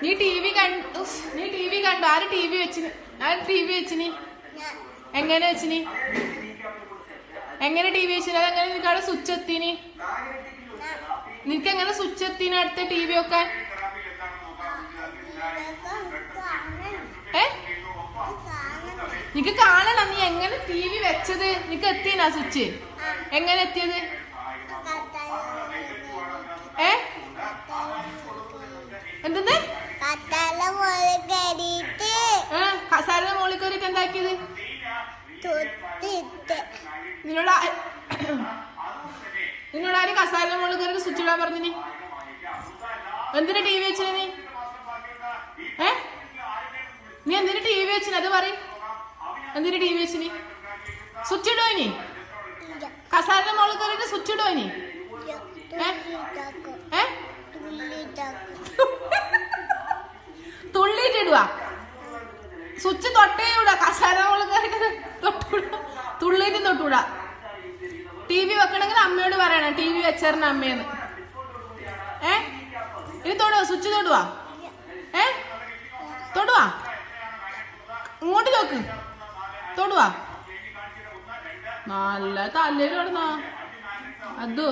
നീ T V കണ്ടു? ആര് ടി വി വെച്ചിനി? എങ്ങനെ വെച്ചിനി? എങ്ങനെ ടി വി വെച്ചിന്? അതെങ്ങനെ നിനക്ക് അവിടെ സ്വിച്ച് എത്തിന്? നിനക്ക് എങ്ങനെ സ്വിച്ച് എത്തിന് അടുത്ത ടി വി ഒക്കെ? നിനക്ക് കാണണം. നീ എങ്ങനെ ടി വി വെച്ചത്? നിനക്ക് എത്തിനാ സ്വിച്ച്? എങ്ങനെ എത്തിയത്? എന്തെന്ന്? കസാരയുടെ മോളിൽ കയറിട്ട് എന്താക്കിയത്? നിന്നോട് ആര് കസാരയുടെ മോളിൽ കയറി സ്വിച്ച് ഇടാൻ പറഞ്ഞിനി? എന്തിനാ ടി വി വെച്ചിന് നീ? നീ എന്തിനാ ടി വി വെച്ചിന്? അത് പറയും. എന്തിനാ ടി വി വെച്ചിനി? സ്വിച്ച് ഇടോ ഇനി? കസാരയുടെ മോളിൽ കയറിട്ട് സ്വിച്ച് ഇടോ ഇനി? തുള്ളിയിട്ടിടുവാ? സ്വിച്ച് തൊട്ടേ വിടാ. കസാര മോളിൽ കയറിട്ട് തൊട്ടുവിടാ. തുള്ളിയിട്ട് തൊട്ടുവിടാ. ടി വി വെക്കണമെങ്കിൽ അമ്മയോട് പറയണം ടി വി വെച്ചേരണ അമ്മയെന്ന്. ഇനി തൊടുവാ? സ്വിച്ച് തൊടുവാ? തൊടുവാ? ഇങ്ങോട്ട് നോക്ക്. തൊടുവാ? നല്ല തല്ലേല് കിടന്നാ അതോ.